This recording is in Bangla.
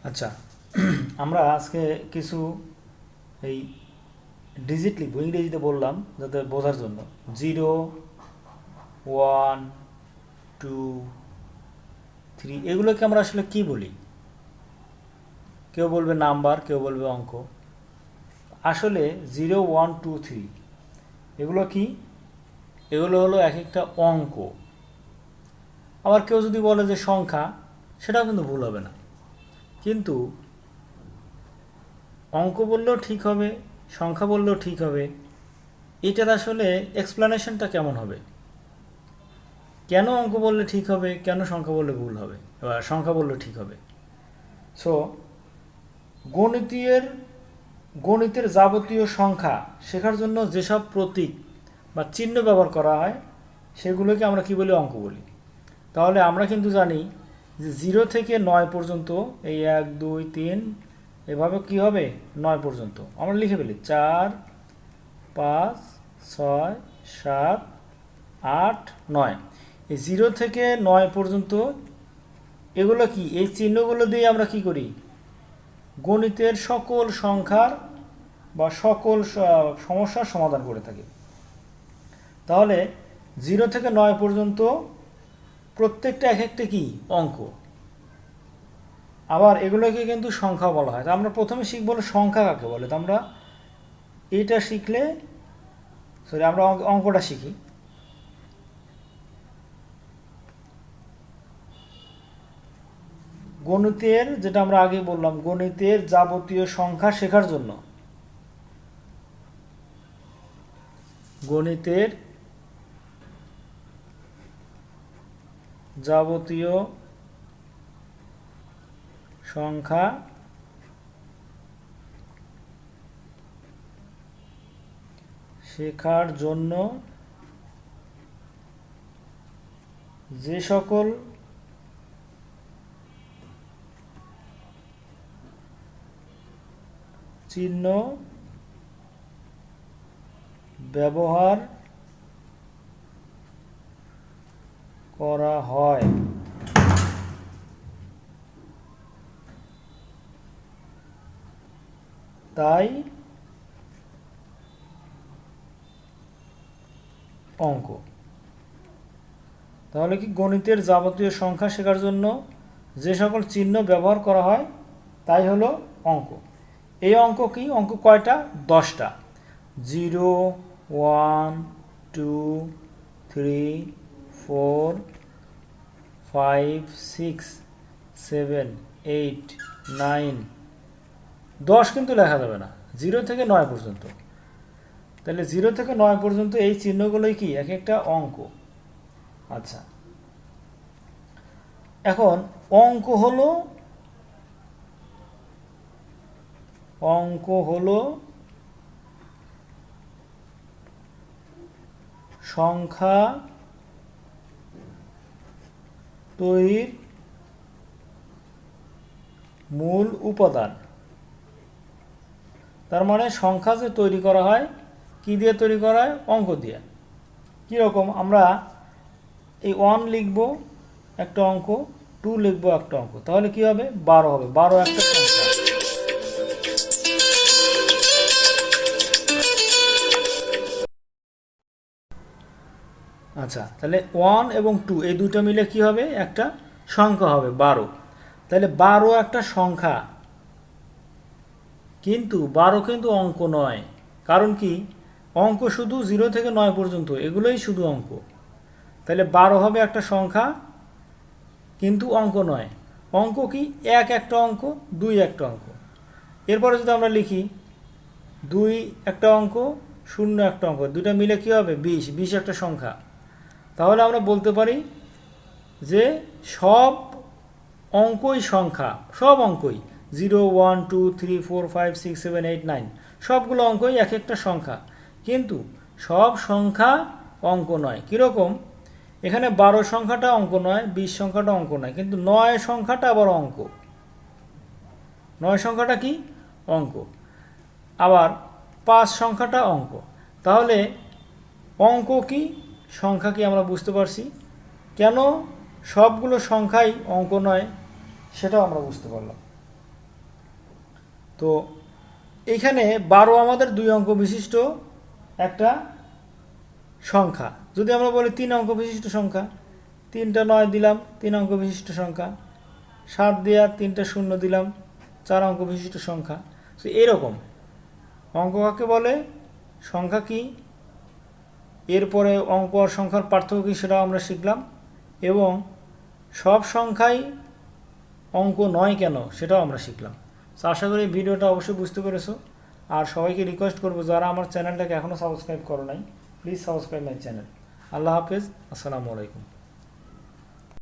আচ্ছা, আমরা আজকে কিছু এই ডিজিট লিখবো, ইংরেজিতে বললাম যাতে বোঝার জন্য। 0, 1, 2, 3 এগুলোকে আমরা আসলে কি বলি? কেউ বলবে নাম্বার, কেউ বলবে অঙ্ক। আসলে 0, 1, 2, 3 এগুলো কি? এগুলো হলো এক একটা অঙ্ক। আবার কেউ যদি বলে যে সংখ্যা, সেটাও কিন্তু ভুল হবে না। কিন্তু অঙ্ক বললেও ঠিক হবে, সংখ্যা বললেও ঠিক হবে। এটার আসলে এক্সপ্লানেশনটা কেমন হবে? কেন অঙ্ক বললে ঠিক হবে, কেন সংখ্যা বললে ভুল হবে, বা সংখ্যা বললে ঠিক হবে? সো গণিতের গণিতের যাবতীয় সংখ্যা শেখার জন্য যেসব প্রতীক বা চিহ্ন ব্যবহার করা হয় সেগুলোকে আমরা কি বলি? অঙ্ক বলি। তাহলে আমরা কিন্তু জানি যে 0 থেকে 9 পর্যন্ত, এই 1, 2, 3 এভাবে কি হবে 9 পর্যন্ত আমরা লিখে ফেলি। 4, 5, 6, 7, 8, 9। এই 0 থেকে 9 পর্যন্ত এগুলো কি? এই চিহ্নগুলো দিয়ে আমরা কি করি? গণিতের সকল সংখ্যার বা সকল সমস্যার সমাধান করে থাকি। তাহলে 0 থেকে 9 পর্যন্ত প্রত্যেকটা এক একটা কি? অঙ্ক। আবার এগুলোকে কিন্তু সংখ্যা বলা হয়। তো আমরা প্রথমে শিখবো সংখ্যা কাকে বলে। তো আমরা এইটা শিখলে, আমরা অঙ্কটা শিখি। গণিতের, যেটা আমরা আগে বললাম, গণিতের যাবতীয় সংখ্যা শেখার জন্য, গণিতের যাবতীয় সংখ্যা শেখার জন্য যে সকল চিহ্ন ব্যবহার করা হয় তাই অঙ্ক। তাহলে কি? গণিতের যাবতীয় সংখ্যা শেখার জন্য যে সকল চিহ্ন ব্যবহার করা হয় তাই হলো অঙ্ক। এই অঙ্ক কি? অঙ্ক কয়টা? 10টা। 0, 1, 2, 3, 4, 5, 6, 7, 8, 9। 10 কিন্তু লেখা যাবে না, 0 থেকে 9 পর্যন্ত। তাহলে 0 থেকে 9 পর্যন্ত এই চিহ্নগুলোই কি? এক একটা অঙ্ক। আচ্ছা, এখন অঙ্ক হলো সংখ্যা তৈরির মূল উপাদান। তার মানে সংখ্যা যে তৈরি করা হয়, কি দিয়ে তৈরি করা হয়? অঙ্ক দিয়ে। কীরকম? আমরা এই 1 লিখব একটা অঙ্ক, 2 লিখব একটা অঙ্ক, তাহলে কি হবে? 12 হবে। 12 একটা সংখ্যা। আচ্ছা, তাহলে 1 এবং 2 এই দুটো মিলে কি হবে? একটা সংখ্যা হবে 12। তাহলে 12 একটা সংখ্যা, কিন্তু 12 কিন্তু অঙ্ক নয়। কারণ কি? অঙ্ক শুধু 0 থেকে 9 পর্যন্ত, এগুলোই শুধু অঙ্ক। তাহলে 12 হবে একটা সংখ্যা, কিন্তু অঙ্ক নয়। অঙ্ক কি? 1 একটা অঙ্ক, 2 একটা অঙ্ক। এরপরে যদি আমরা লিখি 2 একটা অঙ্ক, 0 একটা অঙ্ক, দুটা মিলে কি হবে? 20। 20 একটা সংখ্যা। তাহলে আমরা বলতে পারি যে সব অঙ্কই সংখ্যা, সব অঙ্কই 0, 1, 2, 3, 4, 5, 6, 7, 8, 9 সবগুলো অঙ্কই এক একটা সংখ্যা, কিন্তু সব সংখ্যা অঙ্ক নয়। কীরকম? এখানে 12 সংখ্যাটা অঙ্ক নয়, 20 সংখ্যাটা অঙ্ক নয়, কিন্তু 9 সংখ্যাটা আবার অঙ্ক। 9 সংখ্যাটা কি? অঙ্ক। আবার 5 সংখ্যাটা অঙ্ক। তাহলে অঙ্ক কি, সংখ্যা কি আমরা বুঝতে পারছি। কেন সবগুলো সংখ্যাই অঙ্ক নয় সেটাও আমরা বুঝতে পারলাম। তো এখানে 12 আমাদের 2 অঙ্ক বিশিষ্ট একটা সংখ্যা। যদি আমরা বলি 3 অঙ্ক বিশিষ্ট সংখ্যা, 3টা 9 দিলাম 3 অঙ্ক বিশিষ্ট সংখ্যা, 7 দিয়া 3টা 0 দিলাম 4 অঙ্ক বিশিষ্ট সংখ্যা। তো এরকম অঙ্ক কাকে বলে, সংখ্যা কি, এরপরে অঙ্ক আর সংখ্যার পার্থক্য কী সেটাও আমরা শিখলাম, এবং সব সংখ্যাই অঙ্ক নয় কেন সেটাও আমরা শিখলাম। তো আশা করি ভিডিওটা অবশ্যই বুঝতে পেরেছো। আর সবাইকে রিকোয়েস্ট করবো যারা আমার চ্যানেলটাকে এখনও সাবস্ক্রাইব করো নাই, প্লিজ সাবস্ক্রাইব মাই চ্যানেল। আল্লাহ হাফেজ, আসসালামু আলাইকুম।